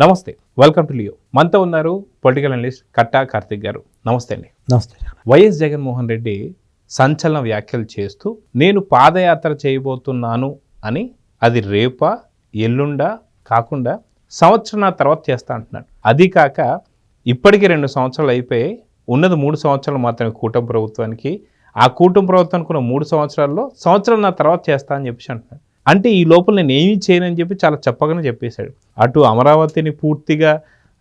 నమస్తే, welcome to Leo. మనతో ఉన్నారు పొలిటికల్ అనలిస్ట్ కట్టా కార్తిక్ గారు. నమస్తే అండి. నమస్తే. వైఎస్ జగన్మోహన్ రెడ్డి సంచలన వ్యాఖ్యలు చేస్తూ నేను పాదయాత్ర చేయబోతున్నాను అని, అది రేపా ఎల్లుండా కాకుండా సంవత్సరం తర్వాత చేస్తా అంటున్నాడు. అది కాక ఇప్పటికీ 2 సంవత్సరాలు అయిపోయి ఉన్నది 3 సంవత్సరాలు మాత్రమే కూటమి ప్రభుత్వానికి. ఆ కూటమి ప్రభుత్వానికి ఉన్న 3 సంవత్సరాల్లో సంవత్సరం తర్వాత చేస్తా అని చెప్పేసి అంటున్నాడు. అంటే ఈ లోపల నేను ఏమీ చేయనని చెప్పి చాలా చెప్పగానే చెప్పేశాడు. అటు అమరావతిని పూర్తిగా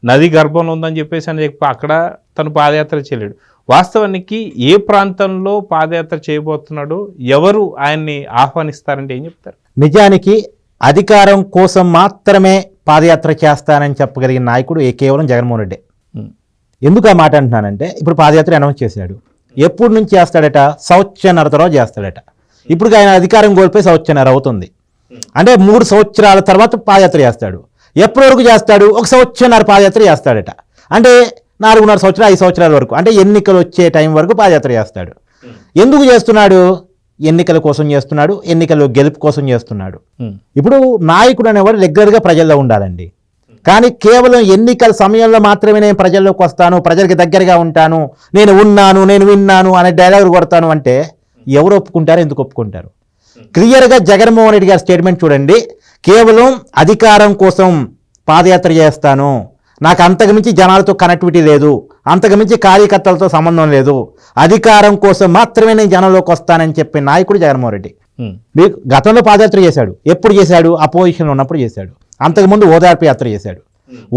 నది గర్భంలో ఉందని చెప్పేసి అని చెప్పి అక్కడ తను పాదయాత్ర చేయలేడు. వాస్తవానికి ఏ ప్రాంతంలో పాదయాత్ర చేయబోతున్నాడు, ఎవరు ఆయన్ని ఆహ్వానిస్తారంటే ఏం చెప్తారు? నిజానికి అధికారం కోసం మాత్రమే పాదయాత్ర చేస్తానని చెప్పగలిగిన నాయకుడు కేవలం జగన్మోహన్ రెడ్డి. ఎందుకు ఆ మాట అంటున్నానంటే, ఇప్పుడు పాదయాత్ర అనౌన్స్ చేశాడు. ఎప్పుడు నుంచి చేస్తాడట? సంవత్సరాల తర్వాత చేస్తాడట. ఇప్పుడు ఆయన అధికారం కోల్పోయి సంవత్సరాల అవుతుంది. అంటే 3 సంవత్సరాల తర్వాత పాదయాత్ర చేస్తాడు. ఎప్పటి వరకు చేస్తాడు? 1 సంవత్సరాల పాదయాత్ర చేస్తాడట. అంటే 4.5 సంవత్సరాలు 5 సంవత్సరాల వరకు, అంటే ఎన్నికలు వచ్చే టైం వరకు పాదయాత్ర చేస్తాడు. ఎందుకు చేస్తున్నాడు? ఎన్నికల కోసం చేస్తున్నాడు, ఎన్నికల్లో గెలుపు కోసం చేస్తున్నాడు. ఇప్పుడు నాయకుడు అనేవాడు రెగ్యులర్గా ప్రజల్లో ఉండాలండి. కానీ కేవలం ఎన్నికల సమయంలో మాత్రమే నేను ప్రజల్లోకి వస్తాను, ప్రజలకి దగ్గరగా ఉంటాను, నేను ఉన్నాను, నేను విన్నాను అనే డైలాగులు కొడతాను అంటే ఎవరు ఒప్పుకుంటారు? ఎందుకు ఒప్పుకుంటారు? క్లియర్గా జగన్మోహన్ రెడ్డి గారి స్టేట్మెంట్ చూడండి. కేవలం అధికారం కోసం పాదయాత్ర చేస్తాను, నాకు అంతకుమించి జనాలతో కనెక్టివిటీ లేదు, అంతకుమించి కార్యకర్తలతో సంబంధం లేదు, అధికారం కోసం మాత్రమే నేను జనంలోకి వస్తానని చెప్పే నాయకుడు జగన్మోహన్ రెడ్డి. మీకు గతంలో పాదయాత్ర చేశాడు. ఎప్పుడు చేశాడు? అపోజిషన్లో ఉన్నప్పుడు చేశాడు. అంతకుముందు ఓదార్పు యాత్ర చేశాడు.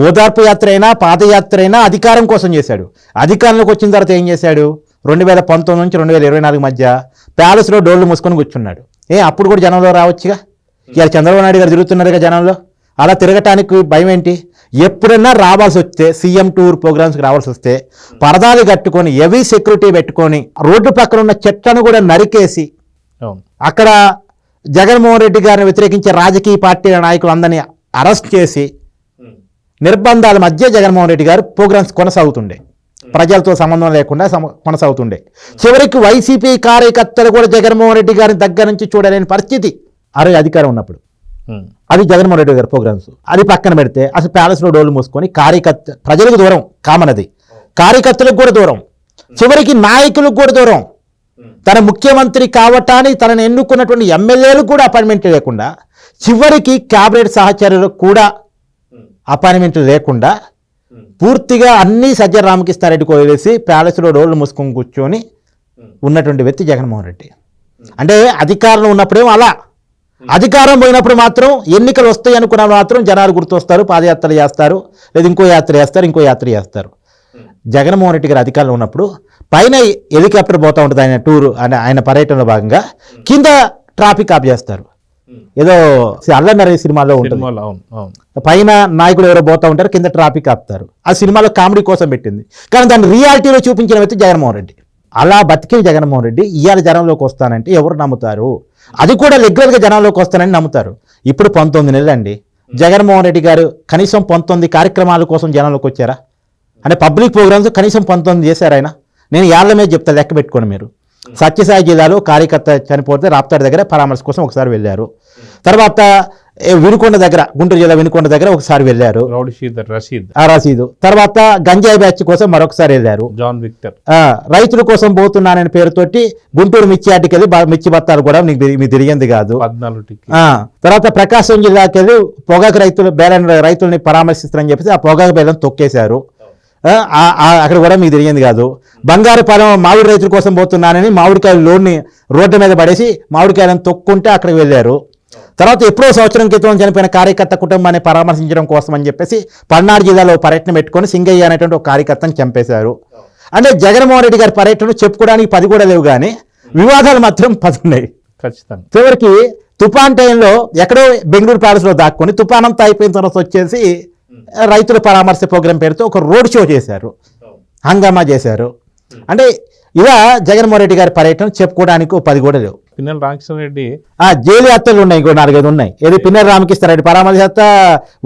ఓదార్పు యాత్ర అయినా పాదయాత్ర అయినా అధికారం కోసం చేశాడు. అధికారంలోకి వచ్చిన తర్వాత ఏం చేశాడు? 2019 నుంచి 2024 మధ్య ప్యాలెస్లో డోర్లు మూసుకొని కూర్చున్నాడు. అప్పుడు కూడా జనంలో రావచ్చుగా. ఇలా చంద్రబాబు నాయుడు గారు తిరుగుతున్నారుగా జనంలో. అలా తిరగటానికి భయం ఏంటి? ఎప్పుడన్నా రావాల్సి వస్తే, సీఎం టూర్ ప్రోగ్రామ్స్కి రావాల్సి వస్తే పరదాలు కట్టుకొని హెవీ సెక్యూరిటీ పెట్టుకొని రోడ్డు పక్కన ఉన్న చెట్లను కూడా నరికేసి అక్కడ జగన్మోహన్ రెడ్డి గారిని వ్యతిరేకించే రాజకీయ పార్టీల నాయకులందరినీ అరెస్ట్ చేసి నిర్బంధాల మధ్య జగన్మోహన్ రెడ్డి గారు ప్రోగ్రామ్స్ కొనసాగుతుండే, ప్రజలతో సంబంధం లేకుండా కొనసాగుతుండే. చివరికి వైసీపీ కార్యకర్తలు కూడా జగన్మోహన్ రెడ్డి గారిని దగ్గర నుంచి చూడలేని పరిస్థితి అధికారం ఉన్నప్పుడు. అది జగన్మోహన్ రెడ్డి గారి ప్రోగ్రామ్స్. అది పక్కన పెడితే అసలు ప్యాలెస్లో డోర్లు మూసుకొని ప్రజలకు దూరం, కామన్ అది, కార్యకర్తలకు కూడా దూరం, చివరికి నాయకులకు కూడా దూరం. తన ముఖ్యమంత్రి కావటానికి తనను ఎన్నుకున్నటువంటి ఎమ్మెల్యేలకు కూడా అపాయింట్మెంట్ లేకుండా, చివరికి క్యాబినెట్ సహచరులకు కూడా అపాయింట్మెంట్ లేకుండా పూర్తిగా అన్ని సజ్జల రామకృష్ణారెడ్డికి వదిలేసి ప్యాలెస్లో డోర్లు మూసుకొని కూర్చొని ఉన్నటువంటి వ్యక్తి జగన్మోహన్ రెడ్డి. అంటే అధికారంలో ఉన్నప్పుడేమో అలా, అధికారం పోయినప్పుడు మాత్రం ఎన్నికలు వస్తాయి అనుకున్న మాత్రం జనాలు గుర్తొస్తారు, పాదయాత్రలు చేస్తారు, లేదా ఇంకో యాత్ర చేస్తారు. జగన్మోహన్ రెడ్డి గారు అధికారంలో ఉన్నప్పుడు పైన హెలికాప్టర్ పోతూ ఉంటుంది ఆయన టూర్, ఆయన పర్యటనలో భాగంగా, కింద ట్రాఫిక్ ఆఫ్ చేస్తారు. ఏదో అల్లరి సినిమాలో ఉంటుంది, పైన నాయకులు ఎవరో పోతూ ఉంటారు, కింద ట్రాఫిక్ ఆపుతారు. ఆ సినిమాలో కామెడీ కోసం పెట్టింది, కానీ దాన్ని రియాలిటీలో చూపించిన వ్యక్తి జగన్మోహన్ రెడ్డి. అలా బతికే జగన్మోహన్ రెడ్డి ఇవాళ జనంలోకి వస్తానంటే ఎవరు నమ్ముతారు? అది కూడా రెగ్యులర్గా జనంలోకి వస్తానని నమ్ముతారు. ఇప్పుడు 19 నెలలు అండి జగన్మోహన్ రెడ్డి గారు కనీసం 19 కార్యక్రమాల కోసం జనంలోకి వచ్చారా? అంటే పబ్లిక్ ప్రోగ్రామ్స్ కనీసం 19 చేశారు ఆయన. నేను ఏళ్ల మీద చెప్తా, లెక్క పెట్టుకోండి మీరు. సత్యసాయి జిల్లాలో కార్యకర్త చనిపోతే రాప్తాడు దగ్గర పరామర్శ కోసం ఒకసారి వెళ్ళారు. తర్వాత వినుకొండ దగ్గర, గుంటూరు జిల్లా వినుకొండ దగ్గర ఒకసారి వెళ్ళారు, రషీద్. తర్వాత గంజాయి బ్యాచ్ కోసం మరొకసారి వెళ్ళారు, జాన్ విక్టర్. రైతుల కోసం పోతున్నానని పేరుతోటి గుంటూరు మిర్చి యార్డుకి వెళ్ళి మిర్చి బత్తాలు కూడా మీకు తిరిగింది కాదు. తర్వాత ప్రకాశం జిల్లాకి వెళ్ళి పొగాకు రైతుల్ని పరామర్శిస్తారని చెప్పేసి ఆ పొగాకు బేలను తొక్కేశారు, అక్కడ కూడా మీకు తిరిగింది కాదు. బంగారుపాలెం మామిడి రైతుల కోసం పోతున్నానని మామిడికాయలు లోన్ని రోడ్డు మీద పడేసి మామిడికాయలను తొక్కుంటే అక్కడికి వెళ్ళారు. తర్వాత ఎప్పుడో సంవత్సరం క్రితం చనిపోయిన కార్యకర్త కుటుంబాన్ని పరామర్శించడం కోసం అని చెప్పేసి పల్నాడు జిల్లాలో పర్యటన పెట్టుకొని సింగయ్య అనేటువంటి ఒక కార్యకర్తను చంపేశారు. అంటే జగన్మోహన్ రెడ్డి గారి పర్యటనలు చెప్పుకోవడానికి 10 కూడా లేవు, కానీ వివాదాలు మాత్రం 10 ఉన్నాయి ఖచ్చితంగా. చివరికి తుఫాన్ టైంలో ఎక్కడో బెంగళూరు ప్యాలెస్లో దాక్కుని తుఫాన్ అంతా అయిపోయిన తర్వాత వచ్చేసి రైతుల పరామర్శ ప్రోగ్రాం పేరుతో ఒక రోడ్ షో చేశారు, హంగామా చేశారు. అంటే ఇలా జగన్మోహన్ రెడ్డి గారి పర్యటన చెప్పుకోవడానికి 10 కూడా లేవు. పిన్నెల రామకృష్ణారెడ్డి జైలు యాత్రలు ఉన్నాయి, ఇంకో 4-5 ఉన్నాయి. ఏది పిన్నెల రామకృష్ణారెడ్డి పరామర్శ యాత్ర,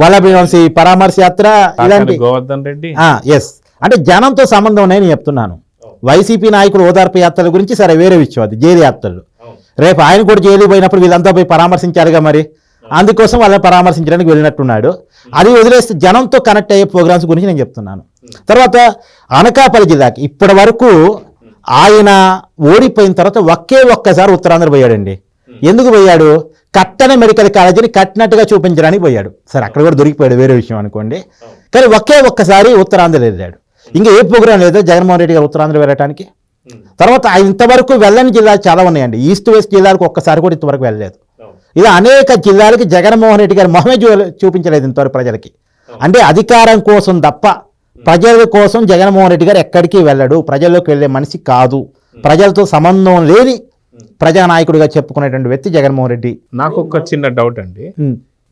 వల్లభి వంశీ పరామర్శ యాత్ర, ఇలాంటి గోవర్ధన్ రెడ్డి. ఎస్, అంటే జనంతో సంబంధం ఉన్నాయని చెప్తున్నాను. వైసీపీ నాయకులు ఓదార్పు యాత్రల గురించి సరే వేరే విషయం, అది జైలు యాత్రలు. రేపు ఆయన కూడా జైలు పోయినప్పుడు వీళ్ళంతా పోయి పరామర్శించారుగా మరి. అందుకోసం వాళ్ళని పరామర్శించడానికి వెళ్ళినట్టున్నాడు. అది వదిలేస్తే జనంతో కనెక్ట్ అయ్యే ప్రోగ్రామ్స్ గురించి నేను చెప్తున్నాను. తర్వాత అనకాపల్లి జిల్లాకి ఇప్పటి వరకు ఆయన ఓడిపోయిన తర్వాత ఒక్కసారి ఉత్తరాంధ్ర పోయాడండి. ఎందుకు పోయాడు? కట్టన మెడికల్ కాలేజీని కట్టినట్టుగా చూపించడానికి పోయాడు. సరే అక్కడ కూడా దొరికిపోయాడు, వేరే విషయం అనుకోండి. కానీ ఒక్కసారి ఉత్తరాంధ్ర వెళ్ళాడు. ఇంకా ఏ ప్రోగ్రాం లేదు జగన్మోహన్ రెడ్డి గారు ఉత్తరాంధ్ర వెళ్ళటానికి. తర్వాత ఆయన ఇంతవరకు వెళ్ళని జిల్లాలు చాలా ఉన్నాయండి. ఈస్ట్ వెస్ట్ జిల్లాలకు ఒక్కసారి కూడా ఇంతవరకు వెళ్ళలేదు. ఇలా అనేక జిల్లాలకి జగన్మోహన్ రెడ్డి గారు మొహమే చూపించలేదు ఇంతవరకు ప్రజలకి. అంటే అధికారం కోసం తప్ప ప్రజల కోసం జగన్మోహన్ రెడ్డి గారు ఎక్కడికి వెళ్ళడు. ప్రజల్లోకి వెళ్ళే మనిషి కాదు. ప్రజలతో సంబంధం లేని ప్రజానాయకుడిగా చెప్పుకునేటువంటి వ్యక్తి జగన్మోహన్ రెడ్డి. నాకు ఒక చిన్న డౌట్ అండి.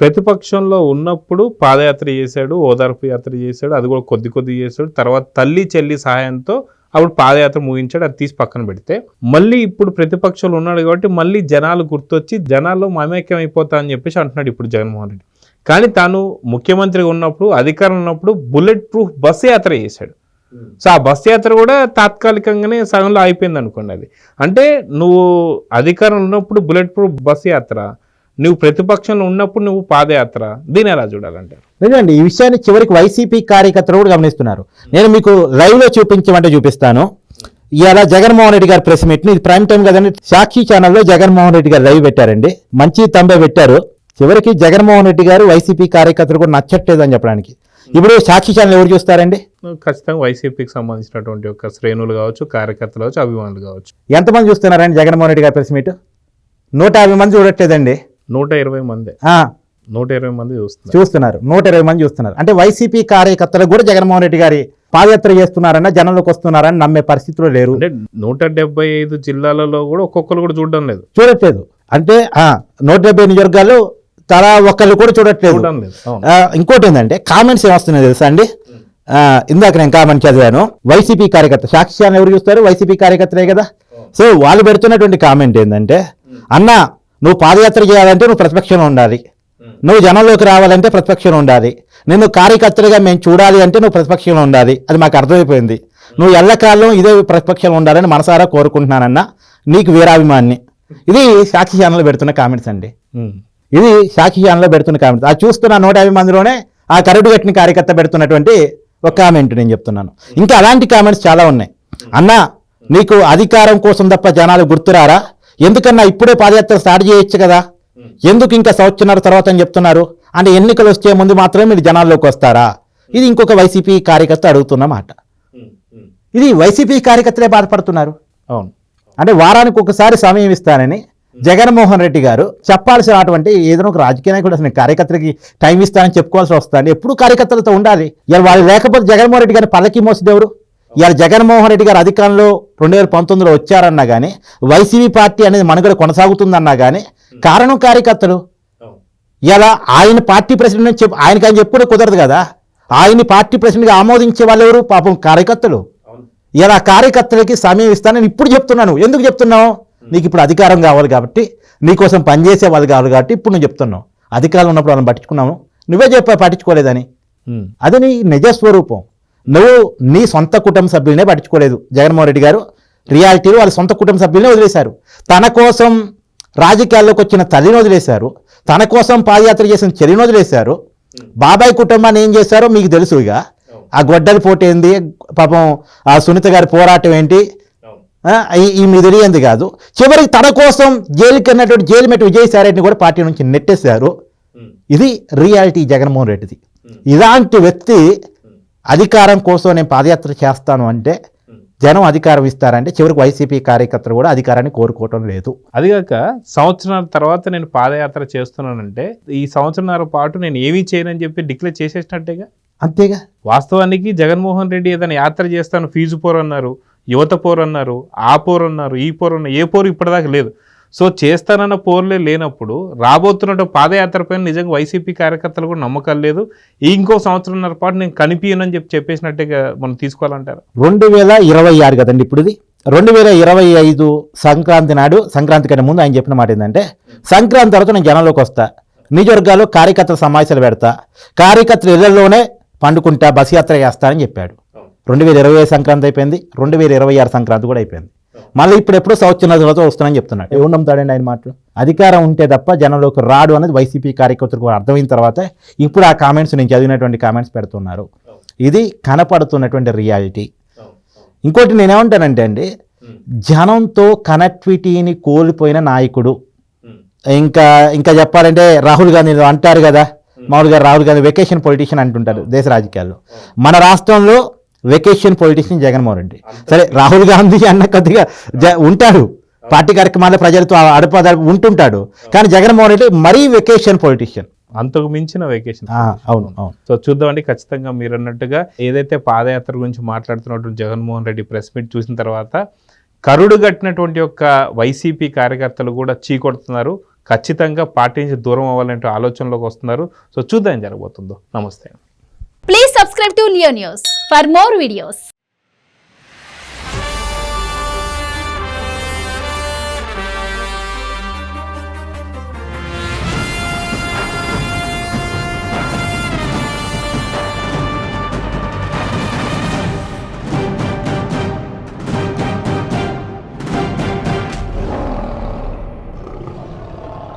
ప్రతిపక్షంలో ఉన్నప్పుడు పాదయాత్ర చేశాడు, ఓదార్పు యాత్ర చేశాడు, అది కూడా కొద్ది చేశాడు. తర్వాత తల్లి చెల్లి సహాయంతో అప్పుడు పాదయాత్ర ముగించాడు. అది తీసి పక్కన పెడితే మళ్ళీ ఇప్పుడు ప్రతిపక్షంలో ఉన్నాడు కాబట్టి మళ్ళీ జనాలు గుర్తొచ్చి జనాల్లో మమేక్యం అయిపోతా అని చెప్పేసి అంటున్నాడు ఇప్పుడు జగన్మోహన్ రెడ్డి. కానీ తాను ముఖ్యమంత్రిగా ఉన్నప్పుడు అధికారం ఉన్నప్పుడు బుల్లెట్ ప్రూఫ్ బస్సు యాత్ర చేశాడు. సో ఆ బస్సు యాత్ర కూడా తాత్కాలికంగానే సగంలో అయిపోయింది అనుకోండి. అది అంటే నువ్వు అధికారంలో ఉన్నప్పుడు బుల్లెట్ ప్రూఫ్ బస్సు యాత్ర, నువ్వు ప్రతిపక్షంలో ఉన్నప్పుడు నువ్వు పాదయాత్ర, దీని ఎలా చూడాలంటారు? లేదండి, ఈ విషయాన్ని చివరికి వైసీపీ కార్యకర్తలు కూడా గమనిస్తున్నారు. నేను మీకు లైవ్లో చూపించమంటే చూపిస్తాను. ఇవాళ జగన్మోహన్ రెడ్డి గారి ప్రెస్ మీట్ని, ఇది ప్రైమ్ టైం కదండి, సాక్షి ఛానల్లో జగన్మోహన్ రెడ్డి గారు లైవ్ పెట్టారండి. మంచి తంబే పెట్టారు. చివరికి జగన్మోహన్ రెడ్డి గారు వైసీపీ కార్యకర్తలు కూడా నచ్చట్లేదు అని చెప్పడానికి. ఇప్పుడు సాక్షి ఛానల్ ఎవరు చూస్తారండి? ఖచ్చితంగా వైసీపీకి సంబంధించినటువంటి ఒక శ్రేణులు కావచ్చు, కార్యకర్తలు కావచ్చు, అభిమానులు కావచ్చు. ఎంతమంది చూస్తున్నారండి జగన్మోహన్ రెడ్డి గారి ప్రెస్ మీట్? 150 మంది చూడట్లేదండి. 120 మంది 120 మంది చూస్తున్నారు. 120 మంది చూస్తున్నారు. అంటే వైసీపీ కార్యకర్తలు కూడా జగన్మోహన్ రెడ్డి గారి పాదయాత్ర చేస్తున్నారన్న, జనంలోకి వస్తున్నారని నమ్మే పరిస్థితిలో లేరు. అంటే 175 జిల్లాలలో కూడా ఒక్కొక్కరు కూడా చూడట్లేదు. అంటే 170 నియోజకవర్గాలు తలా ఒక్కళ్ళు కూడా చూడట్లేదు. ఇంకోటి ఏంటంటే కామెంట్స్ ఏమొస్తున్నాయి తెలుసా అండి? ఇందాక నేను కామెంట్ చదివాను. వైసీపీ కార్యకర్త, సాక్షి ఛానల్ ఎవరు చూస్తారు? వైసీపీ కార్యకర్తలే కదా. సో వాళ్ళు పెడుతున్నటువంటి కామెంట్ ఏంటంటే, అన్న నువ్వు పాదయాత్ర చేయాలంటే నువ్వు ప్రతిపక్షంలో ఉండాలి, నువ్వు జనంలోకి రావాలంటే ప్రతిపక్షంలో ఉండాలి, నిన్ను కార్యకర్తలుగా మేము చూడాలి అంటే నువ్వు ప్రతిపక్షంలో ఉండాలి. అది మాకు అర్థమైపోయింది. నువ్వు ఎల్లకాలం ఇదే ప్రతిపక్షంలో ఉండాలని మనసారా కోరుకుంటున్నానన్నా, నీకు వీరాభిమాన్ని. ఇది సాక్షి ఛానల్లో పెడుతున్న కామెంట్స్ అండి. ఇది సాక్షి ఛానల్లో పెడుతున్న కామెంట్స్. అది చూస్తున్న 150 మందిలోనే ఆ కరడు కట్టిన కార్యకర్త పెడుతున్నటువంటి ఒక కామెంట్ నేను చెప్తున్నాను. ఇంకా అలాంటి కామెంట్స్ చాలా ఉన్నాయి. అన్న నీకు అధికారం కోసం తప్ప జనాలు గుర్తురారా? ఎందుకన్నా ఇప్పుడే పాదయాత్ర స్టార్ట్ చేయొచ్చు కదా, ఎందుకు ఇంకా సంవత్సరాల తర్వాత అని చెప్తున్నారు? అంటే ఎన్నికలు వచ్చే ముందు మాత్రమే మీరు జనాల్లోకి వస్తారా? ఇది ఇంకొక వైసీపీ కార్యకర్త అడుగుతున్న మాట. ఇది వైసీపీ కార్యకర్తలే బాధపడుతున్నారు. అవును. అంటే వారానికి ఒకసారి సమయం ఇస్తానని జగన్మోహన్ రెడ్డి గారు చెప్పాల్సినటువంటి ఏదైనా ఒక రాజకీయ నాయకుడు అసలు కార్యకర్తలకి టైం ఇస్తానని చెప్పుకోవాల్సి వస్తుంది. ఎప్పుడు కార్యకర్తలతో ఉండాలి. ఇవాళ వాళ్ళు లేకపోతే జగన్మోహన్ రెడ్డి గారిని పల్లకి మోసేదెవరు? ఇవాళ జగన్మోహన్ రెడ్డి గారు అధికారంలో 2019లో వచ్చారన్నా కానీ, వైసీపీ పార్టీ అనేది మనుగడ కొనసాగుతుందన్నా కానీ కారణం కార్యకర్తలు. ఇలా ఆయన పార్టీ ప్రెసిడెంట్ అని ఆయన చెప్పుకుంటే కుదరదు కదా. ఆయన్ని పార్టీ ప్రెసిడెంట్గా ఆమోదించే వాళ్ళు ఎవరు? పాపం కార్యకర్తలు. ఇలా కార్యకర్తలకి సమయం ఇస్తానని ఇప్పుడు చెప్తున్నాను. ఎందుకు చెప్తున్నావు? నీకు ఇప్పుడు అధికారం కావాలి కాబట్టి, నీకోసం పనిచేసే వాళ్ళు కావాలి కాబట్టి ఇప్పుడు నువ్వు చెప్తున్నావు. అధికారం ఉన్నప్పుడు వాళ్ళని పట్టించుకున్నావు, నువ్వే చెప్పా పట్టించుకోలేదని. అది నీ నిజస్వరూపం. నువ్వు నీ సొంత కుటుంబ సభ్యులనే పట్టించుకోలేదు. జగన్మోహన్ రెడ్డి గారు రియాలిటీలో వాళ్ళ సొంత కుటుంబ సభ్యులనే వదిలేశారు. తన కోసం రాజకీయాల్లోకి వచ్చిన తల్లిని వదిలేశారు, తన కోసం పాదయాత్ర చేసిన చెల్లిని వదిలేశారు. బాబాయ్ కుటుంబాన్ని ఏం చేశారో మీకు తెలుసు. ఇక ఆ గొడ్డలి పోటీ ఏంది, పాపం ఆ సునీత గారి పోరాటం ఏంటి, ఈ మీ తెలియంది కాదు. చివరికి తన కోసం జైలుకి అన్నటువంటి జైలు మెట్టి విజయసాయిరెడ్డిని కూడా పార్టీ నుంచి నెట్టేశారు. ఇది రియాలిటీ జగన్మోహన్ రెడ్డిది. ఇలాంటి వ్యక్తి అధికారం కోసం నేను పాదయాత్ర చేస్తాను అంటే జనం అధికారం ఇస్తారంటే చివరికి వైసీపీ కార్యకర్తలు కూడా అధికారాన్ని కోరుకోవటం లేదు. అదిగాక సంవత్సరాల తర్వాత నేను పాదయాత్ర చేస్తున్నానంటే ఈ సంవత్సరాల పాటు నేను ఏమీ చేయనని చెప్పి డిక్లేర్ చేసేసినట్టేగా. అంతేగా. వాస్తవానికి జగన్మోహన్ రెడ్డి ఏదైనా యాత్ర చేస్తాను, ఫీజు పోరు అన్నారు, యువత పోరు అన్నారు, ఆ పోరు అన్నారు, ఈ పోరు అన్నారు, ఏ పోరు ఇప్పటిదాకా లేదు. సో చేస్తానన్న పోర్లే లేనప్పుడు రాబోతున్న పాదయాత్ర పైన నిజంగా వైసీపీ కార్యకర్తలు కూడా నమ్మకాలు లేదు. ఇంకో సంవత్సరంన్నర పాటు నేను కనిపించనని చెప్పేసినట్టుగా మనం తీసుకోవాలంటారు. 2026 కదండి ఇప్పుడు ఇది. 2025 సంక్రాంతి నాడు, సంక్రాంతి కంటే ముందు ఆయన చెప్పిన మాట ఏంటంటే, సంక్రాంతి తర్వాత నేను జనంలోకి వస్తా, నిజవర్గాల్లో కార్యకర్తల సమావేశాలు పెడతా, కార్యకర్తల ఇళ్లలోనే పండుకుంటా, బస్ యాత్ర చేస్తానని చెప్పాడు. 2025 సంక్రాంతి అయిపోయింది, 2026 సంక్రాంతి కూడా అయిపోయింది. మళ్ళీ ఇప్పుడు ఎప్పుడో సంవత్సరం తర్వాత వస్తానని చెప్తున్నాడు. ఎవరు నమ్ముతాడండి ఆయన మాటలు? అధికారం ఉంటే తప్ప జనంలోకి రాడు అనేది వైసీపీ కార్యకర్తలకు అర్థమైన తర్వాత ఇప్పుడు ఆ కామెంట్స్ నేను చదివినటువంటి కామెంట్స్ పెడుతున్నారు. ఇది కనపడుతున్నటువంటి రియాలిటీ. ఇంకోటి నేనేమంటానంటే అండి, జనంతో కనెక్టివిటీని కోల్పోయిన నాయకుడు, ఇంకా చెప్పాలంటే రాహుల్ గాంధీ అంటారు కదా, మామూలుగా రాహుల్ గాంధీ వెకేషన్ పొలిటీషియన్ అంటుంటారు దేశ రాజకీయాల్లో. మన రాష్ట్రంలో వెకేషన్ పొలిటీషియన్ జగన్మోహన్ రెడ్డి. సరే రాహుల్ గాంధీ అన్న కొద్దిగా ఉంటాడు, పార్టీ కార్యక్రమాల ప్రజలతో అడుపు ఉంటుంటాడు, కానీ జగన్మోహన్ రెడ్డి మరీ వెకేషన్ పొలిటీషియన్, అంతకు మించిన వెకేషన్. అవును అవును. సో చూద్దామండి, ఖచ్చితంగా మీరు అన్నట్టుగా ఏదైతే పాదయాత్ర గురించి మాట్లాడుతున్నటువంటి జగన్మోహన్ రెడ్డి ప్రెస్ మీట్ చూసిన తర్వాత కరుడు కట్టినటువంటి యొక్క వైసీపీ కార్యకర్తలు కూడా చీకొడుతున్నారు. ఖచ్చితంగా పార్టీ నుంచి దూరం అవ్వాలంటే ఆలోచనలోకి వస్తున్నారు. సో చూద్దాం ఏం జరగబోతుందో. నమస్తే. Please subscribe to Leo News for more videos.